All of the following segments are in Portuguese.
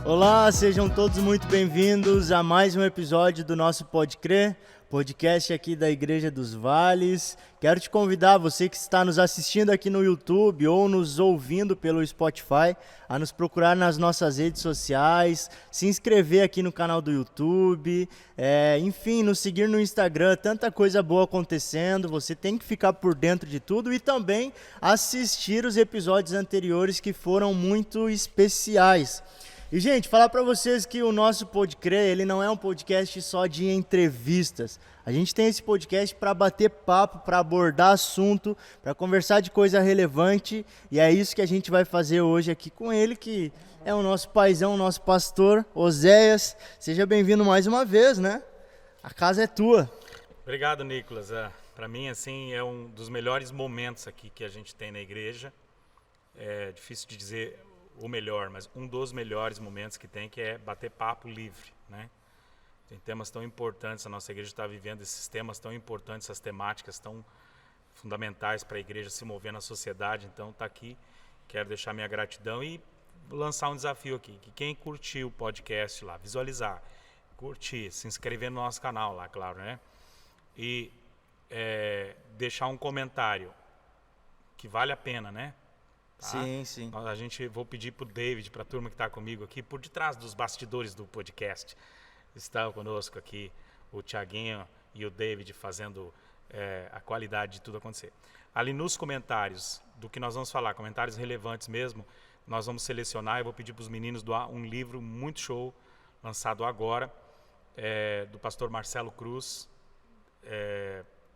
Olá, sejam todos muito bem-vindos a mais um episódio do nosso Pode Crer, podcast aqui da Igreja dos Vales. Quero te convidar, você que está nos assistindo aqui no YouTube ou nos ouvindo pelo Spotify, a nos procurar nas nossas redes sociais, se inscrever aqui no canal do YouTube, enfim, nos seguir no Instagram, tanta coisa boa acontecendo, você tem que ficar por dentro de tudo e também assistir os episódios anteriores que foram muito especiais. E, gente, falar para vocês que o nosso Pode Crer, ele não é um podcast só de entrevistas. A gente tem esse podcast para bater papo, para abordar assunto, para conversar de coisa relevante. E é isso que a gente vai fazer hoje aqui com ele, que é o nosso paizão, o nosso pastor, Oséias. Seja bem-vindo mais uma vez, né? A casa é tua. Obrigado, Nicolas. Para mim, assim, é um dos melhores momentos aqui que a gente tem na igreja. É difícil de dizer o melhor, mas um dos melhores momentos que tem, que é bater papo livre, né? Tem temas tão importantes, a nossa igreja está vivendo esses temas tão importantes, essas temáticas tão fundamentais para a igreja se mover na sociedade. Então, tá aqui, quero deixar minha gratidão e lançar um desafio aqui, que quem curtiu o podcast lá, visualizar, curtir, se inscrever no nosso canal lá, claro, né? E deixar um comentário que vale a pena, né? Tá? Sim. Vou pedir para o David, para a turma que está comigo aqui, por detrás dos bastidores do podcast, está conosco aqui o Thiaguinho e o David fazendo a qualidade de tudo acontecer. Ali nos comentários do que nós vamos falar, comentários relevantes mesmo, nós vamos selecionar. Eu vou pedir para os meninos doar um livro muito show, lançado agora, do pastor Marcelo Cruz,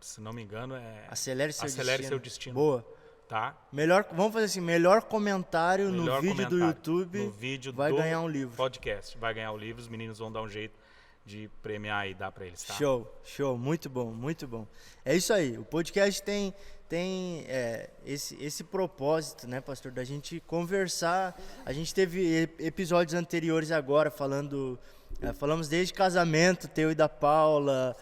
se não me engano, Acelere Seu Destino. Boa. Tá? Vamos fazer assim, melhor comentário no vídeo do YouTube, no vídeo vai ganhar um livro. Podcast, vai ganhar o livro, os meninos vão dar um jeito de premiar e dar para eles, tá? Show, muito bom. É isso aí, o podcast tem esse propósito, né, pastor, da gente conversar. A gente teve episódios anteriores agora falamos desde casamento, teu e da Paula,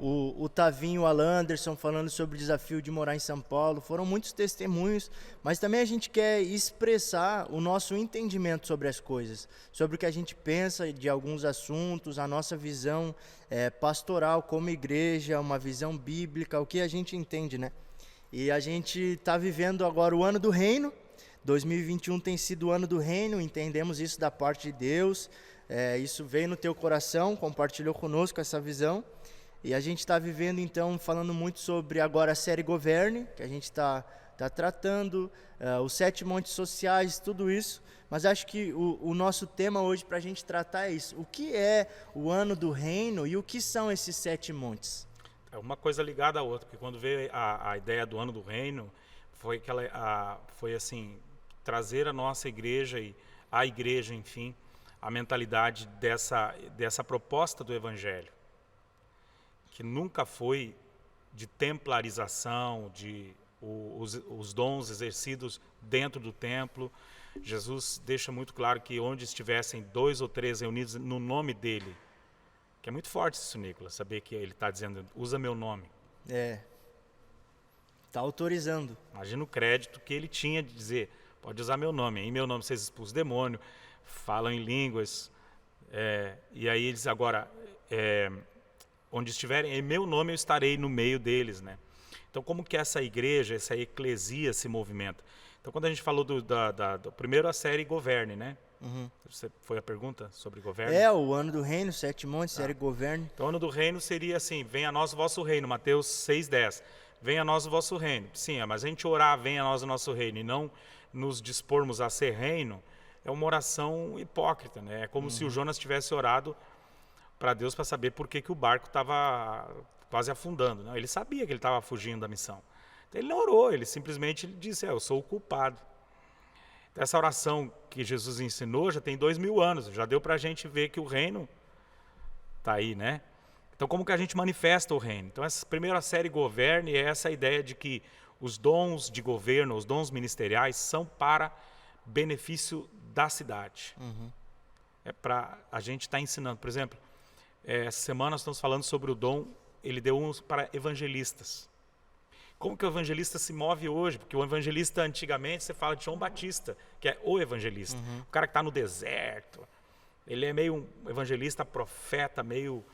o Tavinho e o Alan Anderson falando sobre o desafio de morar em São Paulo. Foram muitos testemunhos, mas também a gente quer expressar o nosso entendimento sobre as coisas, sobre o que a gente pensa de alguns assuntos, a nossa visão pastoral como igreja, uma visão bíblica, o que a gente entende, né? E a gente está vivendo agora o ano do reino. 2021 tem sido o ano do reino, entendemos isso da parte de Deus. Isso veio no teu coração, compartilhou conosco essa visão. E a gente está vivendo, então, falando muito sobre agora a série Governe, que a gente está tratando, os 7 montes sociais, tudo isso. Mas acho que o nosso tema hoje para a gente tratar é isso. O que é o ano do reino e o que são esses 7 montes? É uma coisa ligada à outra, porque quando veio a ideia do ano do reino, foi assim, trazer a nossa igreja e a igreja, enfim, a mentalidade dessa proposta do Evangelho, que nunca foi de templarização, os dons exercidos dentro do templo. Jesus deixa muito claro que onde estivessem 2 ou 3 reunidos no nome dele, que é muito forte isso, Nicolas, saber que ele está dizendo, usa meu nome. Está autorizando. Imagina o crédito que ele tinha de dizer, pode usar meu nome, em meu nome vocês expulsam o demônio, falam em línguas, e aí eles agora, onde estiverem, em meu nome eu estarei no meio deles, né? Então, como que essa igreja, essa eclesia se movimenta? Então, quando a gente falou do primeiro a série Governe, né? Uhum. Foi a pergunta sobre Governe? O ano do reino, 7 montes, série Governe. Então, o ano do reino seria assim, venha a nós o vosso reino, Mateus 6,10. Venha a nós o vosso reino. Sim, mas a gente orar, venha a nós o nosso reino, e não nos dispormos a ser reino, é uma oração hipócrita, né? É como se o Jonas tivesse orado para Deus para saber por que o barco estava quase afundando. Não, ele sabia que ele estava fugindo da missão. Então, ele não orou, ele simplesmente disse, eu sou o culpado. Então, essa oração que Jesus ensinou já tem 2000 anos, já deu para a gente ver que o reino está aí, né? Então, como que a gente manifesta o reino? Então, essa primeira série Governe é essa ideia de que os dons de governo, os dons ministeriais são para benefício da cidade. É para a gente estar ensinando. Por exemplo, essa semana nós estamos falando sobre o dom, ele deu uns para evangelistas. Como que o evangelista se move hoje? Porque o evangelista, antigamente, você fala de João Batista, que é o evangelista. O cara que está no deserto, Ele é meio um evangelista, profeta, meio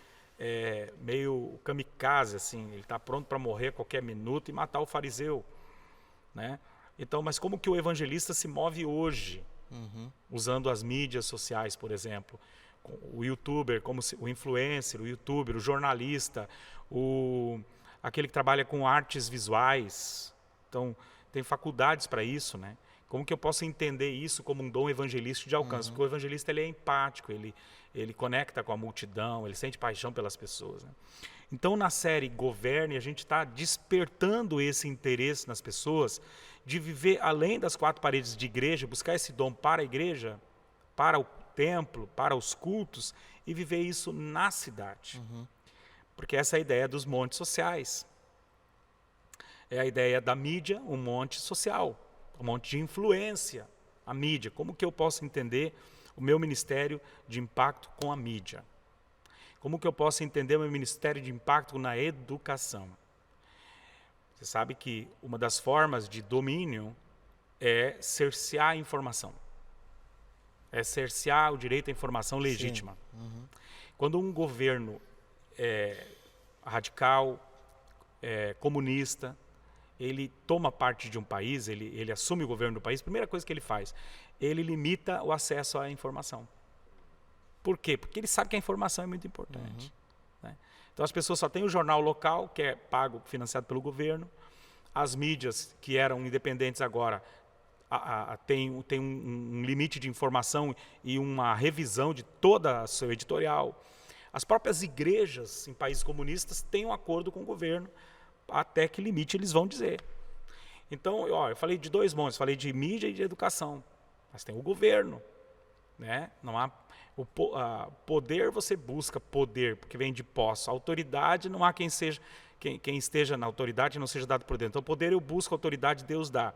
kamikaze, assim. Ele está pronto para morrer a qualquer minuto e matar o fariseu, né? Então, mas como que o evangelista se move hoje? Usando as mídias sociais, por exemplo. O youtuber, o influencer, o youtuber, o jornalista, aquele que trabalha com artes visuais. Então, tem faculdades para isso, né? Como que eu posso entender isso como um dom evangelístico de alcance? Porque o evangelista ele é empático, ele conecta com a multidão, ele sente paixão pelas pessoas, né? Então, na série Governe, a gente está despertando esse interesse nas pessoas de viver além das 4 paredes de igreja, buscar esse dom para a igreja, para o templo, para os cultos, e viver isso na cidade. Porque essa é a ideia dos montes sociais. É a ideia da mídia, um monte social, um monte de influência, a mídia. Como que eu posso entender o meu ministério de impacto com a mídia? Como que eu posso entender o meu ministério de impacto na educação? Você sabe que uma das formas de domínio é cercear a informação. É cercear o direito à informação legítima. Quando um governo radical, comunista, ele toma parte de um país, ele assume o governo do país, a primeira coisa que ele faz, ele limita o acesso à informação. Por quê? Porque ele sabe que a informação é muito importante. Né? Então as pessoas só têm o jornal local, que é pago, financiado pelo governo. As mídias, que eram independentes agora, tem um limite de informação e uma revisão de toda a seu editorial. As próprias igrejas em países comunistas têm um acordo com o governo, até que limite eles vão dizer. Então, eu falei de 2 montes, falei de mídia e de educação, mas tem o governo, né? Não há poder, você busca poder, porque vem de posse. Autoridade, não há quem esteja na autoridade e não seja dado por dentro. Então, poder eu busco, autoridade Deus dá.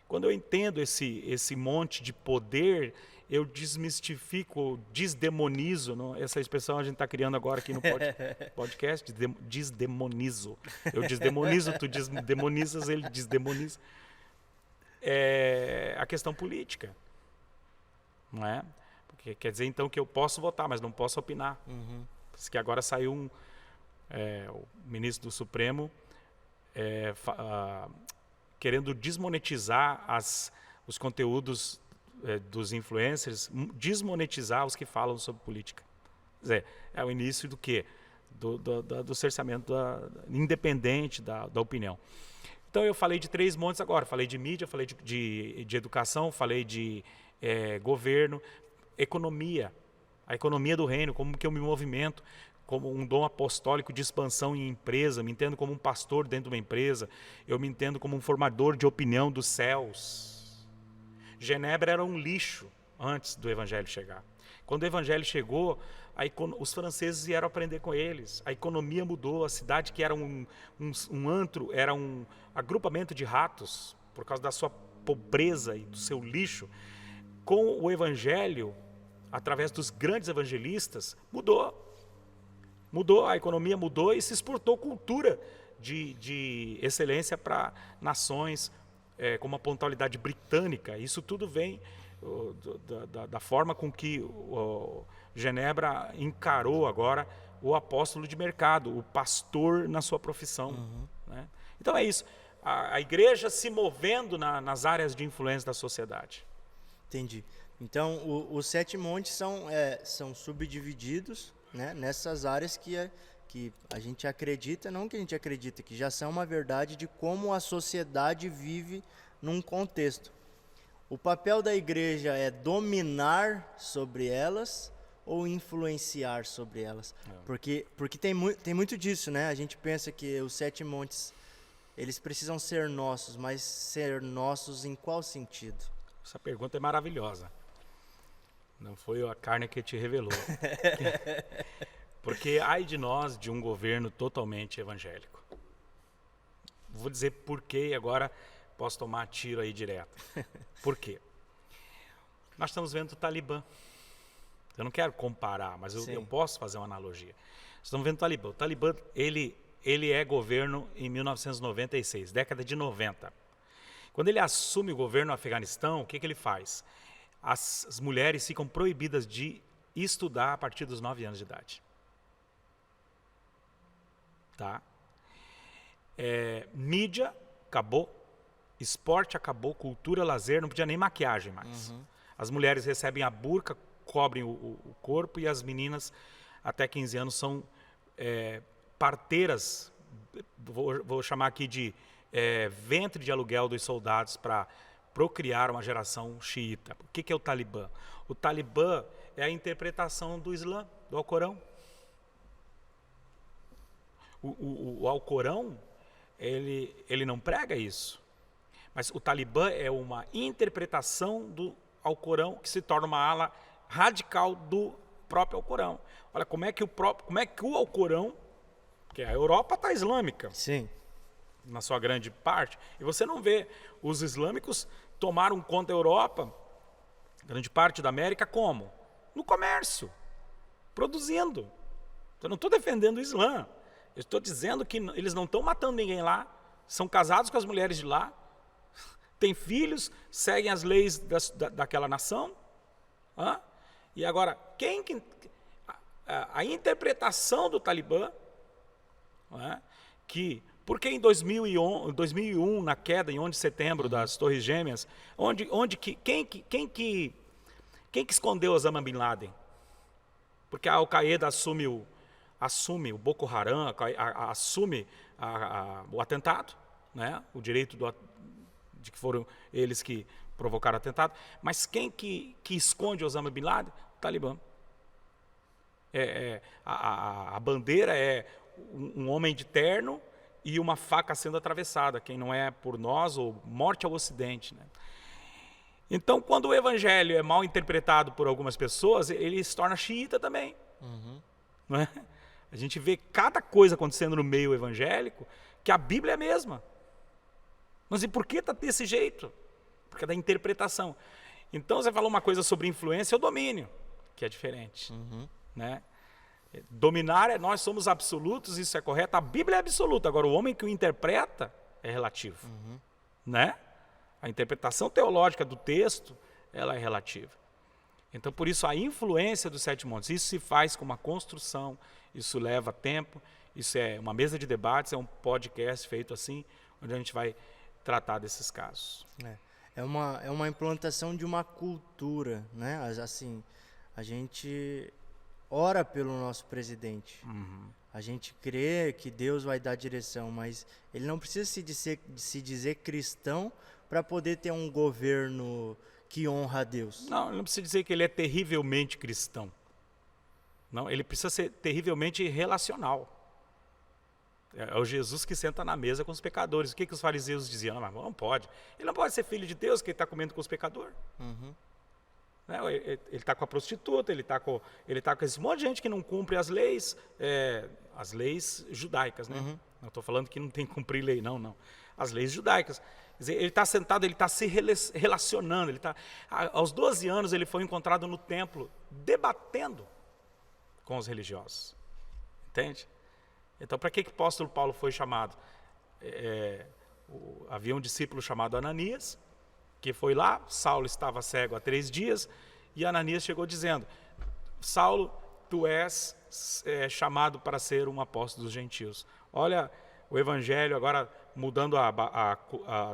Quando eu entendo esse monte de poder, eu desmistifico, desdemonizo, não? Essa expressão a gente está criando agora aqui no podcast, desdemonizo. Eu desdemonizo, tu desdemonizas, ele desdemoniza. É a questão política, não é? Porque quer dizer então que eu posso votar, mas não posso opinar. Porque agora saiu o ministro do Supremo querendo desmonetizar os conteúdos dos influencers, desmonetizar os que falam sobre política. Quer dizer, é o início do quê? Do cerceamento independente da opinião. Então eu falei de 3 montes agora, falei de mídia, falei de educação, falei de governo, economia, a economia do reino, como que eu me movimento, como um dom apostólico de expansão em empresa, me entendo como um pastor dentro de uma empresa, eu me entendo como um formador de opinião dos céus. Genebra era um lixo antes do evangelho chegar. Quando o evangelho chegou, os franceses vieram aprender com eles, a economia mudou, a cidade que era um antro, era um agrupamento de ratos, por causa da sua pobreza e do seu lixo. Com o evangelho, através dos grandes evangelistas, mudou, a economia mudou e se exportou cultura de excelência para nações com uma pontualidade britânica. Isso tudo vem da forma com que Genebra encarou agora o apóstolo de mercado, o pastor na sua profissão. Né? Então é isso, a igreja se movendo nas áreas de influência da sociedade. Entendi. Então, os 7 montes são subdivididos, né, nessas áreas que a gente acredita, não que a gente acredita, que já são uma verdade de como a sociedade vive num contexto. O papel da igreja é dominar sobre elas ou influenciar sobre elas? Porque tem muito disso, né? A gente pensa que os 7 montes, eles precisam ser nossos, mas ser nossos em qual sentido? Essa pergunta é maravilhosa. Não foi a carne que te revelou. Porque ai de nós de um governo totalmente evangélico. Vou dizer por quê e agora posso tomar tiro aí direto. Por quê? Nós estamos vendo o Talibã. Eu não quero comparar, mas eu posso fazer uma analogia. Estamos vendo o Talibã. O Talibã, ele é governo em 1996, década de 90. Quando ele assume o governo no Afeganistão, o que ele faz? As mulheres ficam proibidas de e estudar a partir dos 9 anos de idade. Tá? Mídia, acabou. Esporte, acabou. Cultura, lazer, não podia nem maquiagem mais. As mulheres recebem a burca, cobrem o corpo, e as meninas, até 15 anos, são parteiras, vou chamar aqui de ventre de aluguel dos soldados para procriar uma geração xiita. O que é o Talibã? O Talibã é a interpretação do Islã, do Alcorão. O Alcorão, ele não prega isso. Mas o Talibã é uma interpretação do Alcorão que se torna uma ala radical do próprio Alcorão. Olha, como é que o Alcorão, que a Europa está islâmica. Sim. Na sua grande parte, e você não vê os islâmicos tomaram conta da Europa, grande parte da América, como? No comércio, produzindo. Eu não estou defendendo o Islã, eu estou dizendo que eles não estão matando ninguém lá, são casados com as mulheres de lá, têm filhos, seguem as leis daquela nação. E agora, a interpretação do Talibã, porque em 2001, na queda, em 11 de setembro, das Torres Gêmeas, quem que escondeu Osama Bin Laden? Porque a Al-Qaeda assume o Boko Haram, assume o atentado, né? O direito de que foram eles que provocaram o atentado. Mas quem que esconde Osama Bin Laden? O Talibã. A bandeira é um homem de terno e uma faca sendo atravessada, quem não é por nós, ou morte ao Ocidente. Né? Então, quando o evangelho é mal interpretado por algumas pessoas, ele se torna xiita também. Não é? A gente vê cada coisa acontecendo no meio evangélico, que a Bíblia é a mesma. Mas e por que está desse jeito? Porque é da interpretação. Então, você falou uma coisa sobre influência ou domínio, que é diferente. Né? Dominar nós somos absolutos, isso é correto. A Bíblia é absoluta, agora o homem que o interpreta é relativo. Né? A interpretação teológica do texto, ela é relativa. Então, por isso, a influência dos 7 montes, isso se faz com uma construção, isso leva tempo, isso é uma mesa de debates, é um podcast feito assim, onde a gente vai tratar desses casos. É uma implantação de uma cultura, né? Assim, a gente ora pelo nosso presidente. A gente crê que Deus vai dar direção, mas ele não precisa se dizer cristão para poder ter um governo que honra a Deus. Não, ele não precisa dizer que ele é terrivelmente cristão. Não, ele precisa ser terrivelmente relacional. É o Jesus que senta na mesa com os pecadores. O que os fariseus diziam? Não, mas não pode. Ele não pode ser filho de Deus, que ele está comendo com os pecadores. Ele está com a prostituta, ele está com esse monte de gente que não cumpre as leis judaicas. Né? Não estou falando que não tem que cumprir lei, não. As leis judaicas. Quer dizer, ele está sentado, ele está se relacionando. Aos 12 anos ele foi encontrado no templo, debatendo com os religiosos. Entende? Então, para que o apóstolo Paulo foi chamado? Havia um discípulo chamado Ananias, que foi lá, Saulo estava cego há 3 dias, e Ananias chegou dizendo: Saulo, tu és chamado para ser um apóstolo dos gentios. Olha o evangelho agora mudando,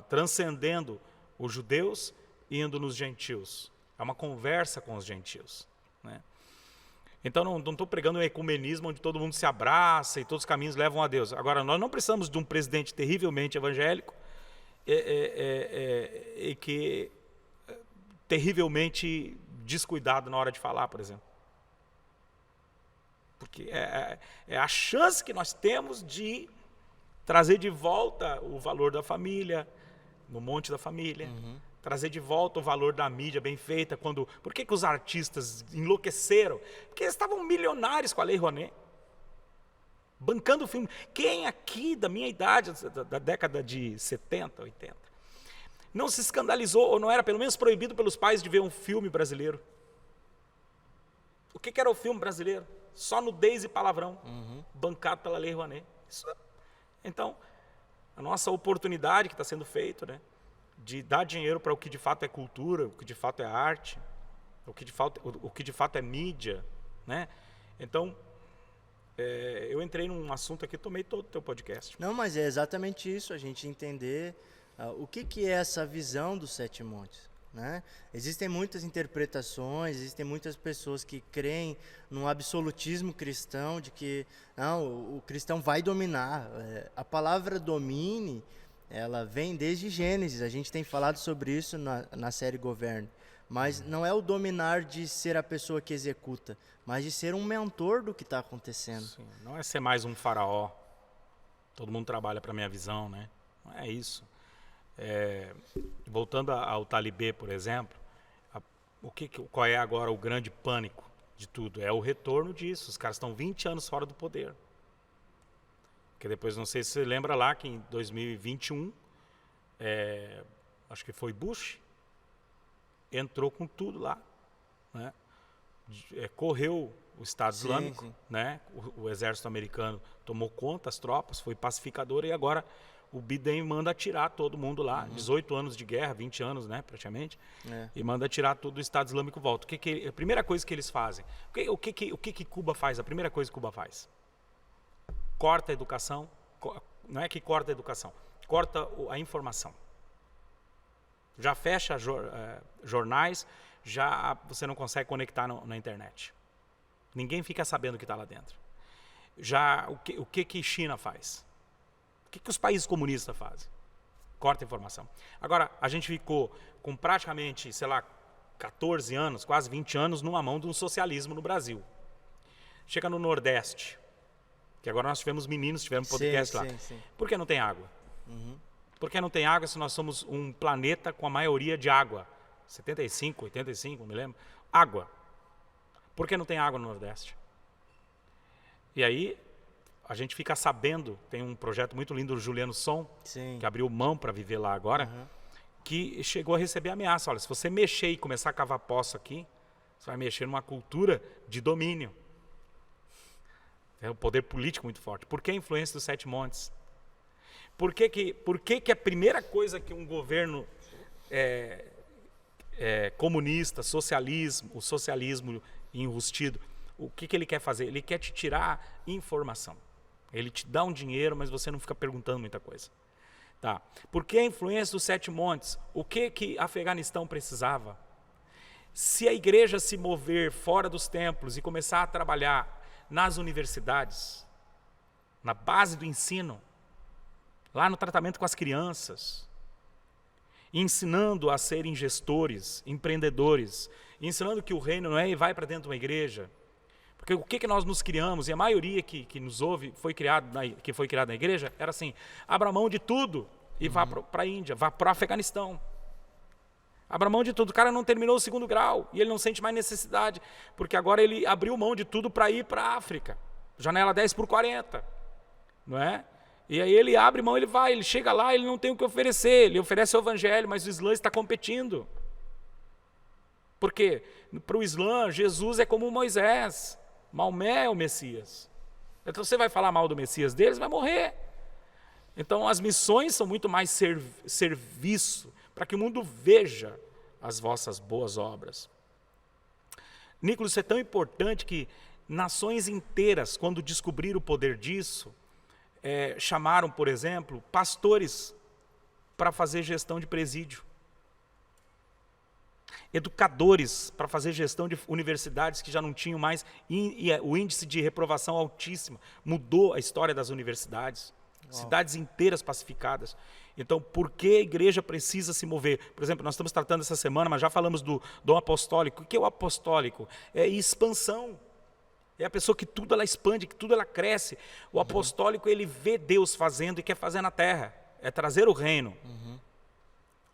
transcendendo os judeus e indo nos gentios. É uma conversa com os gentios. Né? Então, não estou pregando um ecumenismo onde todo mundo se abraça e todos os caminhos levam a Deus. Agora, nós não precisamos de um presidente terrivelmente evangélico e que terrivelmente descuidado na hora de falar, por exemplo. Porque é a chance que nós temos de trazer de volta o valor da família, no monte da família, trazer de volta o valor da mídia bem feita. Por que os artistas enlouqueceram? Porque eles estavam milionários com a Lei Rouanet, bancando o filme. Quem aqui da minha idade, da década de 70, 80, não se escandalizou, ou não era pelo menos proibido pelos pais de ver um filme brasileiro? O que era o filme brasileiro? Só nudez e palavrão, bancado pela Lei Rouanet. Então, a nossa oportunidade que está sendo feita, né, de dar dinheiro para o que de fato é cultura, o que de fato é arte, o que de fato é mídia, né? Então, eu entrei num assunto aqui, tomei todo o teu podcast. Não, mas é exatamente isso, a gente entender o que é essa visão dos 7 montes. Né? Existem muitas interpretações, existem muitas pessoas que creem num absolutismo cristão, de que não, o cristão vai dominar. A palavra domine, ela vem desde Gênesis, a gente tem falado sobre isso na série Governe. Mas não é o dominar de ser a pessoa que executa, mas de ser um mentor do que está acontecendo. Sim, não é ser mais um faraó. Todo mundo trabalha para a minha visão, né? Não é isso. Voltando ao Talibê, por exemplo, qual é agora o grande pânico de tudo? É o retorno disso. Os caras estão 20 anos fora do poder. Porque depois, não sei se você lembra lá, que em 2021, acho que foi Bush, entrou com tudo lá, né? Correu o Estado Islâmico, né? O exército americano tomou conta, as tropas, foi pacificador, e agora o Biden manda tirar todo mundo lá, 18 anos de guerra, 20 anos, né, praticamente, e manda tirar tudo, o Estado Islâmico volta. A primeira coisa que eles fazem, o que Cuba faz? A primeira coisa que Cuba faz? Corta a educação, não é que corta a educação, corta a informação. Já fecha jornais, já você não consegue conectar na internet. Ninguém fica sabendo o que está lá dentro. Já o que China faz? O que os países comunistas fazem? Corta a informação. Agora, a gente ficou com praticamente, 14 anos, quase 20 anos, numa mão de um socialismo no Brasil. Chega no Nordeste, que agora nós tivemos podcast lá. Sim. Por que não tem água? Por que não tem água se nós somos um planeta com a maioria de água? 75, 85, não me lembro. Água. Por que não tem água no Nordeste? E aí, a gente fica sabendo, tem um projeto muito lindo do Juliano Som, que abriu mão para viver lá agora, que chegou a receber ameaça. Olha, se você mexer e começar a cavar poço aqui, você vai mexer numa cultura de domínio. É um poder político muito forte. Por que a influência dos 7 montes? Por que a primeira coisa que um governo comunista, o socialismo enrustido, o que ele quer fazer? Ele quer te tirar informação. Ele te dá um dinheiro, mas você não fica perguntando muita coisa. Tá. Por que a influência dos 7 montes? O que Afeganistão precisava? Se a igreja se mover fora dos templos e começar a trabalhar nas universidades, na base do ensino, lá no tratamento com as crianças, ensinando a serem gestores, empreendedores, ensinando que o reino não é e vai para dentro de uma igreja. Porque o que nós nos criamos, e a maioria que nos ouve, que foi criada na igreja, era assim: abra mão de tudo e vá para a Índia, vá para o Afeganistão. Abra mão de tudo. O cara não terminou o 2º grau e ele não sente mais necessidade, porque agora ele abriu mão de tudo para ir para a África. Janela 10/40, não é? E aí ele abre mão, ele chega lá, ele não tem o que oferecer, ele oferece o evangelho, mas o Islã está competindo. Por quê? Para o Islã, Jesus é como Moisés, Maomé é o Messias. Então você vai falar mal do Messias deles, vai morrer. Então as missões são muito mais serviço, para que o mundo veja as vossas boas obras. Nicolas, isso é tão importante que nações inteiras, quando descobriram o poder disso, chamaram, por exemplo, pastores para fazer gestão de presídio. Educadores para fazer gestão de universidades que já não tinham mais, o índice de reprovação altíssimo, mudou a história das universidades. Cidades inteiras pacificadas. Então, por que a igreja precisa se mover? Por exemplo, nós estamos tratando essa semana, mas já falamos do dom apostólico. O que é o apostólico? É expansão. É a pessoa que tudo ela expande, que tudo ela cresce. O apostólico, ele vê Deus fazendo e quer fazer na terra. É trazer o reino.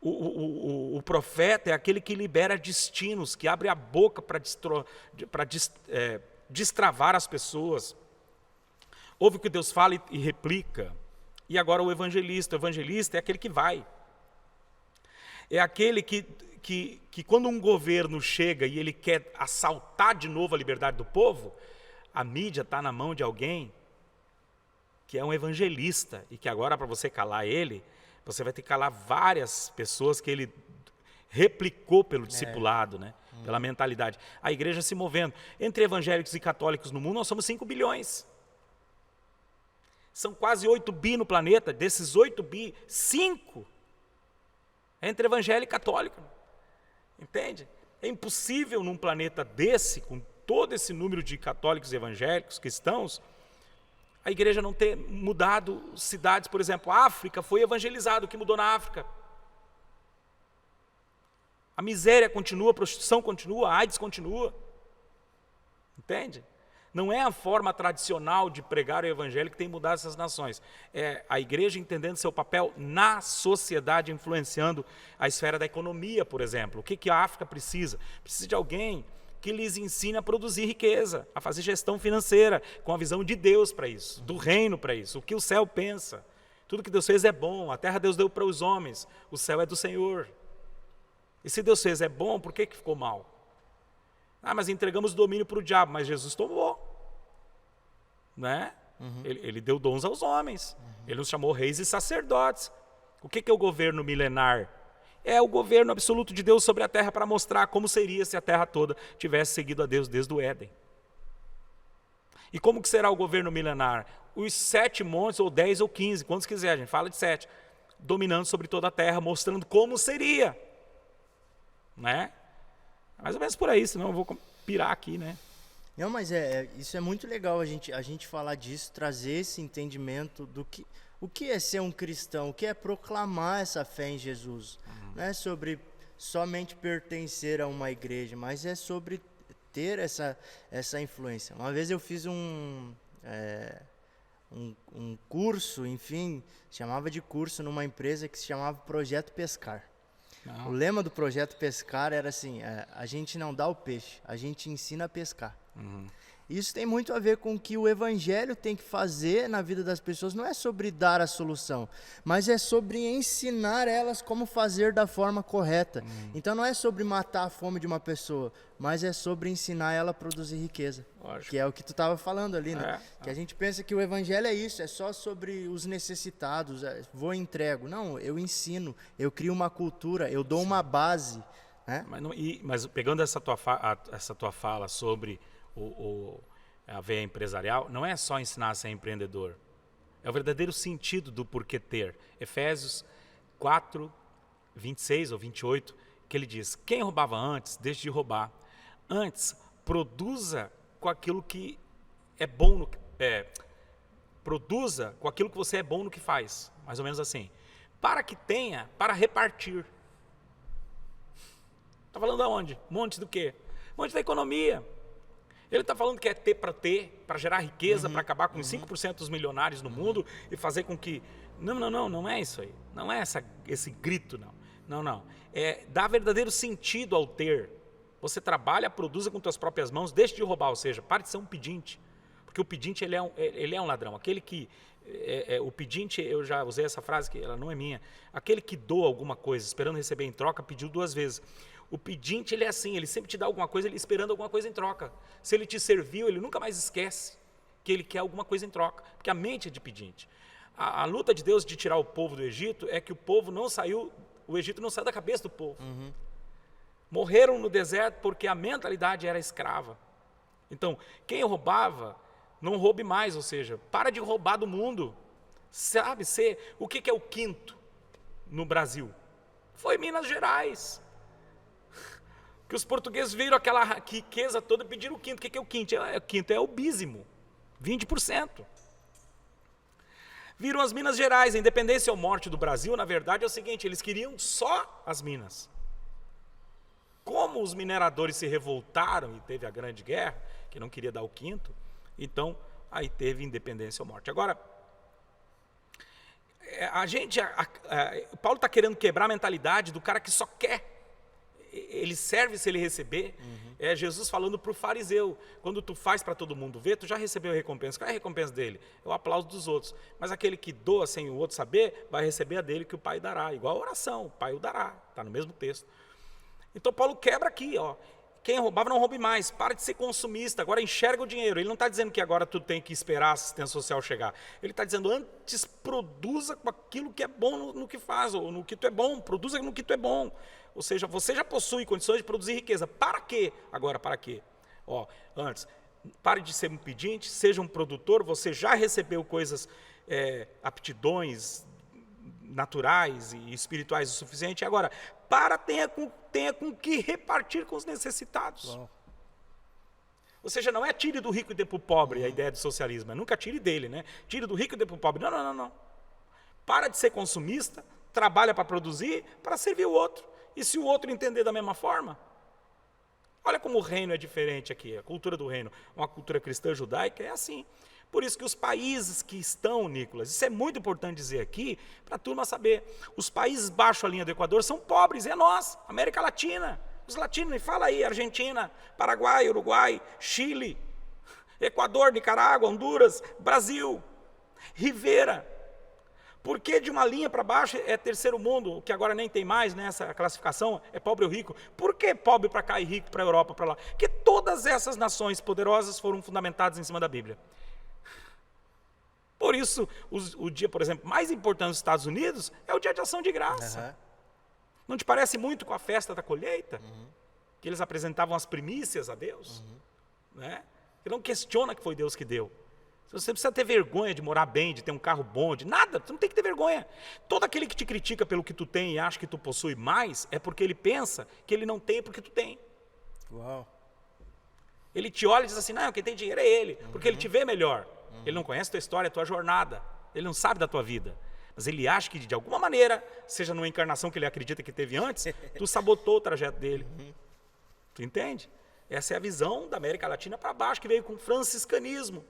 O profeta é aquele que libera destinos, que abre a boca para destravar as pessoas. Ouve o que Deus fala e replica. E agora o evangelista é aquele que vai. É aquele que quando um governo chega e ele quer assaltar de novo a liberdade do povo, a mídia está na mão de alguém que é um evangelista, e que agora, para você calar ele, você vai ter que calar várias pessoas que ele replicou pelo discipulado, né? pela mentalidade. A igreja se movendo. Entre evangélicos e católicos no mundo, nós somos 5 bilhões. São quase 8 bi no planeta. Desses 8 bi, 5 é entre evangélico e católico. Entende? É impossível num planeta desse, com todo esse número de católicos e evangélicos, cristãos, a igreja não ter mudado cidades. Por exemplo, a África foi evangelizada. O que mudou na África? A miséria continua, a prostituição continua, a AIDS continua. Entende? Não é a forma tradicional de pregar o evangelho que tem mudado essas nações. É a igreja entendendo seu papel na sociedade, influenciando a esfera da economia, por exemplo. O que a África precisa? Precisa de alguém que lhes ensine a produzir riqueza, a fazer gestão financeira, com a visão de Deus para isso, do reino para isso, o que o céu pensa. Tudo que Deus fez é bom, a terra Deus deu para os homens, o céu é do Senhor. E se Deus fez é bom, por que ficou mal? Ah, mas entregamos o domínio para o diabo, mas Jesus tomou. Né? Ele deu dons aos homens, ele nos chamou reis e sacerdotes. O que é o governo milenar? É o governo absoluto de Deus sobre a terra para mostrar como seria se a terra toda tivesse seguido a Deus desde o Éden. E como que será o governo milenar? Os 7 montes, ou 10 ou 15, quantos quiser, a gente fala de 7, dominando sobre toda a terra, mostrando como seria. Né? Mais ou menos por aí, senão eu vou pirar aqui, né? Não, mas isso é muito legal a gente falar disso, trazer esse entendimento do que o que é ser um cristão, o que é proclamar essa fé em Jesus. Não é sobre somente pertencer a uma igreja, mas é sobre ter essa influência. Uma vez eu fiz um curso, enfim, chamava de curso numa empresa que se chamava Projeto Pescar. Não. O lema do Projeto Pescar era assim, a gente não dá o peixe, a gente ensina a pescar. Isso tem muito a ver com o que o evangelho tem que fazer na vida das pessoas. Não é sobre dar a solução, mas é sobre ensinar elas como fazer da forma correta. Então não é sobre matar a fome de uma pessoa, mas é sobre ensinar ela a produzir riqueza. Lógico. Que é o que tu estava falando ali, né? Que a gente pensa que o evangelho é isso, é só sobre os necessitados, vou e entrego. Não, eu ensino, eu crio uma cultura, eu dou uma base. Né? Mas pegando essa tua fala sobre a veia empresarial, não é só ensinar a ser empreendedor, é o verdadeiro sentido do porquê ter. Efésios 4, 26 ou 28, que ele diz: quem roubava antes, deixe de roubar. Antes, produza com aquilo que é bom, produza com aquilo que você é bom no que faz, mais ou menos assim, para que tenha, para repartir. Está falando aonde? Monte do quê? Monte da economia. Ele está falando que é ter, para gerar riqueza, para acabar com os 5% dos milionários no mundo e fazer com que... Não é isso aí. Não é esse grito, não. Não. É dar verdadeiro sentido ao ter. Você trabalha, produza com suas próprias mãos, deixe de roubar, ou seja, pare de ser um pedinte. Porque o pedinte, ele é um ladrão. Aquele que... o pedinte, eu já usei essa frase, que ela não é minha. Aquele que doa alguma coisa, esperando receber em troca, pediu 2 vezes. O pedinte, ele é assim, ele sempre te dá alguma coisa, ele esperando alguma coisa em troca. Se ele te serviu, ele nunca mais esquece que ele quer alguma coisa em troca, porque a mente é de pedinte. A luta de Deus de tirar o povo do Egito é que o Egito não saiu da cabeça do povo. Morreram no deserto porque a mentalidade era escrava. Então, quem roubava, não roube mais, ou seja, para de roubar do mundo. Sabe, o que é o quinto no Brasil? Foi Minas Gerais. Que os portugueses viram aquela riqueza toda e pediram o quinto. O que é o quinto? O quinto é o dízimo, 20%. Viram as Minas Gerais, a independência ou morte do Brasil, na verdade é o seguinte, eles queriam só as minas. Como os mineradores se revoltaram e teve a grande guerra, que não queria dar o quinto, então aí teve independência ou morte. Agora, Paulo está querendo quebrar a mentalidade do cara que só quer. Ele serve se ele receber. É Jesus falando para o fariseu: quando tu faz para todo mundo ver, tu já recebeu a recompensa. Qual é a recompensa dele? É o aplauso dos outros. Mas aquele que doa sem o outro saber, vai receber a dele que o Pai dará. Igual a oração, o Pai o dará. Está no mesmo texto. Então Paulo quebra aqui, ó. Quem roubava não roube mais, para de ser consumista, agora enxerga o dinheiro. Ele não está dizendo que agora tu tem que esperar a assistência social chegar. Ele está dizendo, antes produza com aquilo que é bom no que faz, ou no que tu é bom, produza no que tu é bom. Ou seja, você já possui condições de produzir riqueza. Para quê? Agora, para quê? Antes, pare de ser um pedinte, seja um produtor, você já recebeu coisas, aptidões naturais e espirituais o suficiente. Agora, tenha com que repartir com os necessitados. Uau. Ou seja, não é tire do rico e dê para o pobre, a ideia do socialismo. Nunca tire dele, né? Tire do rico e dê para o pobre. Não. Para de ser consumista, trabalha para produzir, para servir o outro. E se o outro entender da mesma forma? Olha como o reino é diferente aqui, a cultura do reino. Uma cultura cristã judaica é assim. Por isso que os países que estão, Nicolas, isso é muito importante dizer aqui, para a turma saber, os países baixo a linha do Equador são pobres, é nós, América Latina. Os latinos, me fala aí, Argentina, Paraguai, Uruguai, Chile, Equador, Nicarágua, Honduras, Brasil, Rivera. Por que de uma linha para baixo é terceiro mundo, o que agora nem tem mais, né, essa classificação, é pobre ou rico? Por que pobre para cá e rico para a Europa, para lá? Porque todas essas nações poderosas foram fundamentadas em cima da Bíblia. Por isso, o dia, por exemplo, mais importante dos Estados Unidos é o dia de ação de graça. Uhum. Não te parece muito com a festa da colheita? Uhum. Que eles apresentavam as primícias a Deus? Uhum. Né? Você não questiona que foi Deus que deu. Você precisa ter vergonha de morar bem, de ter um carro bom, de nada. Você não tem que ter vergonha. Todo aquele que te critica pelo que tu tem e acha que tu possui mais, é porque ele pensa que ele não tem porque tu tem. Uau. Ele te olha e diz assim, não, quem tem dinheiro é ele, porque ele te vê melhor. Ele não conhece a tua história, a tua jornada. Ele não sabe da tua vida. Mas ele acha que, de alguma maneira, seja numa encarnação que ele acredita que teve antes, tu sabotou o trajeto dele. Tu entende? Essa é a visão da América Latina para baixo, que veio com o franciscanismo,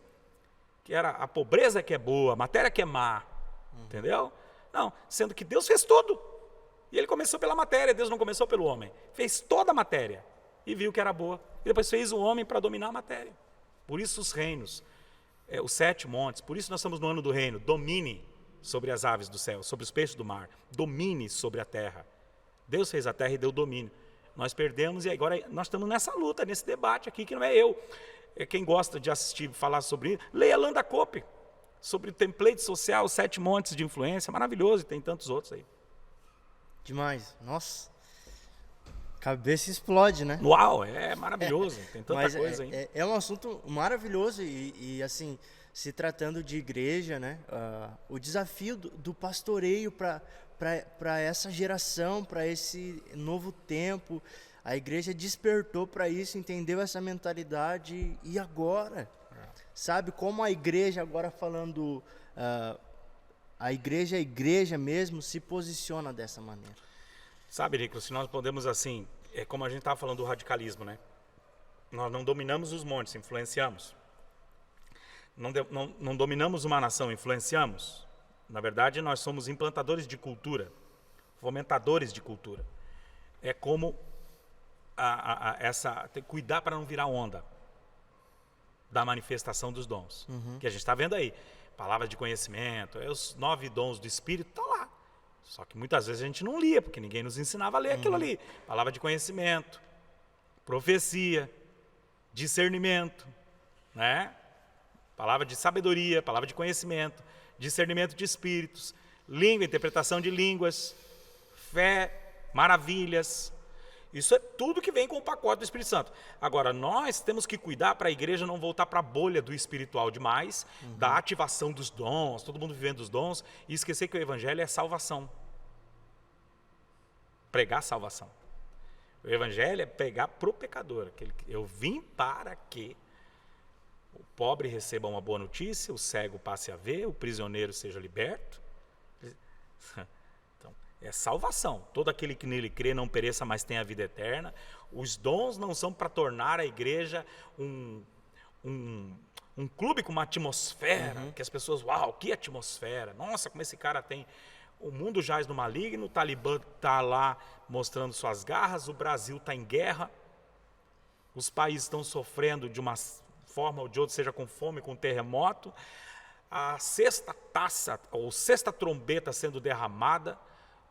que era a pobreza que é boa, a matéria que é má. Entendeu? Não, sendo que Deus fez tudo. E ele começou pela matéria, Deus não começou pelo homem. Fez toda a matéria e viu que era boa. E depois fez o homem para dominar a matéria. Por isso os reinos, os 7 montes, por isso nós estamos no ano do reino. Domine sobre as aves do céu, sobre os peixes do mar, domine sobre a terra. Deus fez a terra e deu domínio. Nós perdemos e agora nós estamos nessa luta, nesse debate aqui, que não é eu. Quem gosta de assistir, falar sobre isso, leia Landa Cope, sobre o template social, os 7 montes de influência, maravilhoso, e tem tantos outros aí. Demais, nossa, cabeça explode, né? Uau, é maravilhoso, tem tanta coisa aí. É um assunto maravilhoso e assim, se tratando de igreja, né? O desafio do pastoreio para essa geração, para esse novo tempo, a igreja despertou para isso, entendeu essa mentalidade e agora, sabe, como a igreja agora falando, a igreja mesmo se posiciona dessa maneira. Sabe, Nicolas, se nós podemos assim, é como a gente estava falando do radicalismo, né? Nós não dominamos os montes, influenciamos. Não dominamos uma nação, influenciamos. Na verdade, nós somos implantadores de cultura, fomentadores de cultura. É como cuidar para não virar onda da manifestação dos dons. Que a gente está vendo aí. Palavras de conhecimento, os 9 dons do Espírito, está lá. Só que muitas vezes a gente não lia, porque ninguém nos ensinava a ler aquilo ali. Palavra de conhecimento, profecia, discernimento, né? Palavra de sabedoria, palavra de conhecimento, discernimento de espíritos, língua, interpretação de línguas, fé, maravilhas. Isso é tudo que vem com o pacote do Espírito Santo. Agora, nós temos que cuidar para a igreja não voltar para a bolha do espiritual demais, da ativação dos dons, todo mundo vivendo os dons, e esquecer que o evangelho é salvação. Pregar salvação. O evangelho é pregar para o pecador. Eu vim para que o pobre receba uma boa notícia, o cego passe a ver, o prisioneiro seja liberto. Então, é salvação. Todo aquele que nele crê não pereça, mas tenha a vida eterna. Os dons não são para tornar a igreja um clube com uma atmosfera, que as pessoas, uau, que atmosfera, nossa, como esse cara tem. O mundo jaz no maligno, o Talibã está lá mostrando suas garras, o Brasil está em guerra, os países estão sofrendo de uma forma ou de outra, seja com fome, com terremoto, a 6ª taça, ou 6ª trombeta sendo derramada,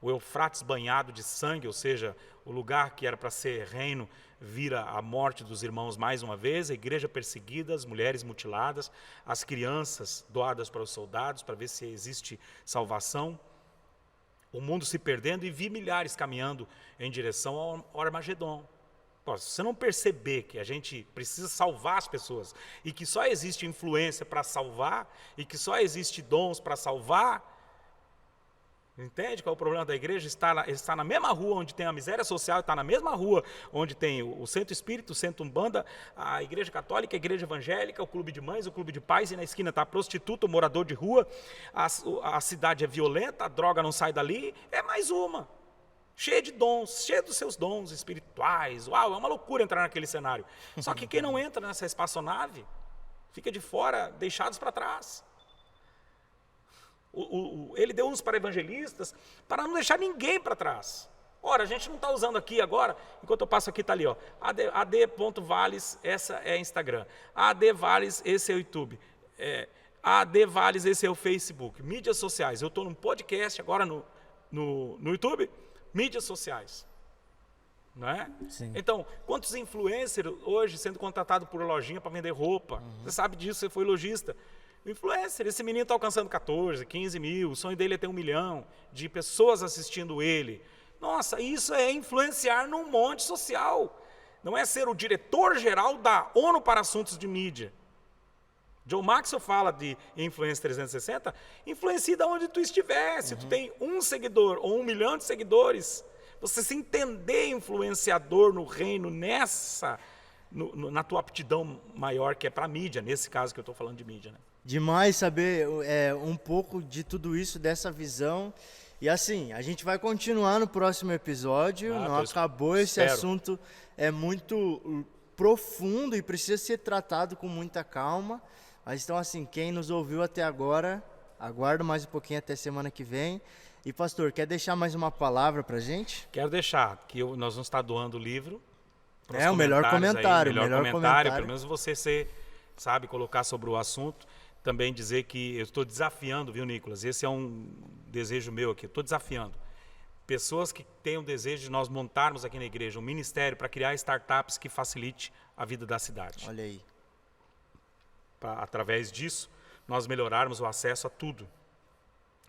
o Eufrates banhado de sangue, ou seja, o lugar que era para ser reino, vira a morte dos irmãos mais uma vez, a igreja perseguida, as mulheres mutiladas, as crianças doadas para os soldados, para ver se existe salvação. o mundo se perdendo e vi milhares caminhando em direção ao Armagedon. Pô, se você não perceber que a gente precisa salvar as pessoas e que só existe influência para salvar e que só existe dons para salvar, entende qual é o problema da igreja? Está na mesma rua onde tem a miséria social, está na mesma rua onde tem o Centro Espírita, o Centro Umbanda, a igreja católica, a igreja evangélica, o clube de mães, o clube de pais, e na esquina está a prostituta, o morador de rua, a cidade é violenta, a droga não sai dali, é mais uma. Cheia de dons, cheia dos seus dons espirituais. Uau, é uma loucura entrar naquele cenário. Só que quem não entra nessa espaçonave fica de fora, deixados para trás. Ele deu uns para evangelistas para não deixar ninguém para trás. Ora, a gente não está usando aqui agora, enquanto eu passo aqui, está ali, ó, ad.vales, essa é Instagram. ad.vales, esse é o YouTube. ad.vales, esse é o Facebook. Mídias sociais. Eu estou num podcast agora no YouTube. Mídias sociais, não é? Sim. Então, quantos influencers hoje sendo contratados por lojinha para vender roupa? Você sabe disso, você foi lojista. Influencer, esse menino está alcançando 14, 15 mil, o sonho dele é ter 1 milhão de pessoas assistindo ele. Nossa, isso é influenciar num monte social. Não é ser o diretor-geral da ONU para assuntos de mídia. John Maxwell fala de influência 360, influencia de onde tu estiver. Se tu tem 1 seguidor ou 1 milhão de seguidores, você se entender influenciador no reino, na tua aptidão maior, que é para a mídia, nesse caso que eu estou falando de mídia. Né? Demais saber um pouco de tudo isso, dessa visão. E assim, a gente vai continuar no próximo episódio, não acabou, esse assunto é muito profundo e precisa ser tratado com muita calma. Mas então, assim, quem nos ouviu até agora, aguardo mais um pouquinho até semana que vem. E, pastor, quer deixar mais uma palavra pra gente? Quero deixar, que nós vamos estar doando o livro. O melhor comentário. O melhor comentário, pelo menos você sabe colocar sobre o assunto. Também dizer que eu estou desafiando, viu, Nicolas? Esse é um desejo meu aqui, eu estou desafiando. Pessoas que têm o desejo de nós montarmos aqui na igreja um ministério para criar startups que facilite a vida da cidade. Olha aí. Através disso, nós melhorarmos o acesso a tudo.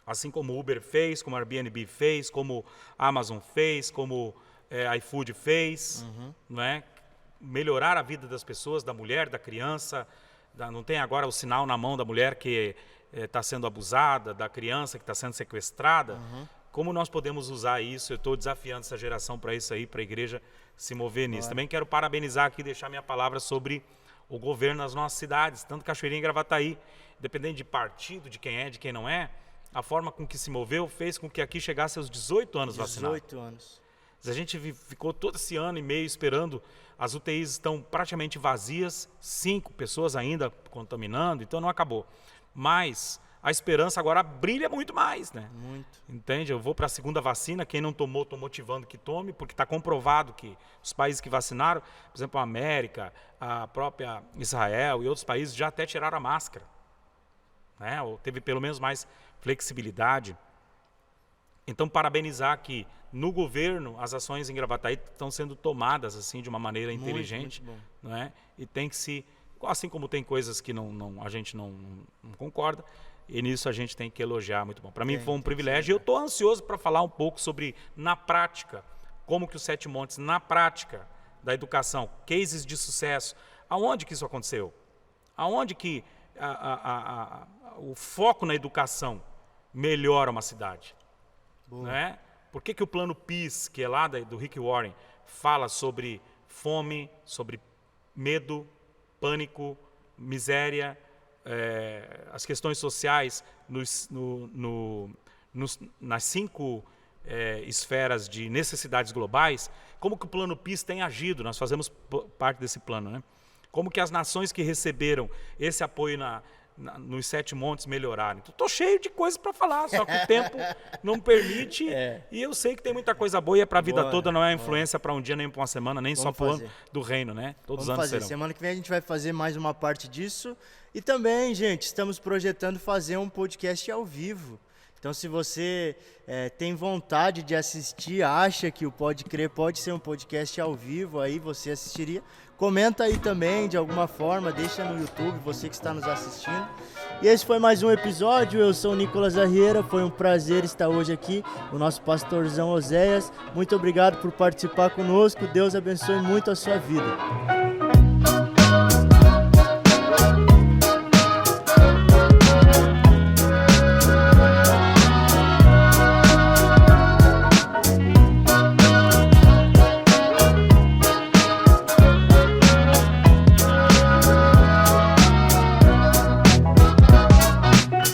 Assim como o Uber fez, como o Airbnb fez, como a Amazon fez, como iFood fez, não é? Melhorar a vida das pessoas, da mulher, da criança. Não tem agora o sinal na mão da mulher que está sendo abusada, da criança que está sendo sequestrada. Como nós podemos usar isso? Eu estou desafiando essa geração para isso aí, para a igreja se mover nisso. Também quero parabenizar aqui, deixar minha palavra sobre o governo nas nossas cidades, tanto Cachoeirinha e Gravataí. Dependendo de partido, de quem é, de quem não é, a forma com que se moveu fez com que aqui chegasse aos 18 anos vacinado. 18 anos. A gente ficou todo esse ano e meio esperando, as UTIs estão praticamente vazias, 5 pessoas ainda contaminando, então não acabou. Mas a esperança agora brilha muito mais, né? Muito. Entende? Eu vou para a segunda vacina, quem não tomou, estou motivando que tome, porque está comprovado que os países que vacinaram, por exemplo, a América, a própria Israel e outros países já até tiraram a máscara. Né? Ou teve pelo menos mais flexibilidade. Então, parabenizar que no governo as ações em Gravataí estão sendo tomadas assim de uma maneira inteligente, muito não é? E tem que se, assim como tem coisas que a gente não concorda, e nisso a gente tem que elogiar, muito bom. Para mim foi um privilégio e eu estou ansioso para falar um pouco sobre, na prática, como que os 7 Montes, na prática da educação, cases de sucesso, aonde que isso aconteceu? Aonde que o foco na educação melhora uma cidade? Né? Por que o plano PIS, que é lá do Rick Warren, fala sobre fome, sobre medo, pânico, miséria, as questões sociais nas 5 esferas de necessidades globais? Como que o plano PIS tem agido? Nós fazemos parte desse plano, né? Como que as nações que receberam esse apoio nos 7 Montes melhoraram? Então, estou cheio de coisas para falar, só que o tempo não permite. E eu sei que tem muita coisa boa e é para a vida toda, não é influência para um dia, nem para uma semana, nem só para o ano do reino, né? Todos os anos serão. Semana que vem a gente vai fazer mais uma parte disso. E também, gente, estamos projetando fazer um podcast ao vivo. Então, se você tem vontade de assistir, acha que o Pode Crer pode ser um podcast ao vivo, aí você assistiria. Comenta aí também, de alguma forma, deixa no YouTube, você que está nos assistindo. E esse foi mais um episódio. Eu sou o Nicolas Arrieira. Foi um prazer estar hoje aqui. O nosso pastorzão Oséias. Muito obrigado por participar conosco. Deus abençoe muito a sua vida.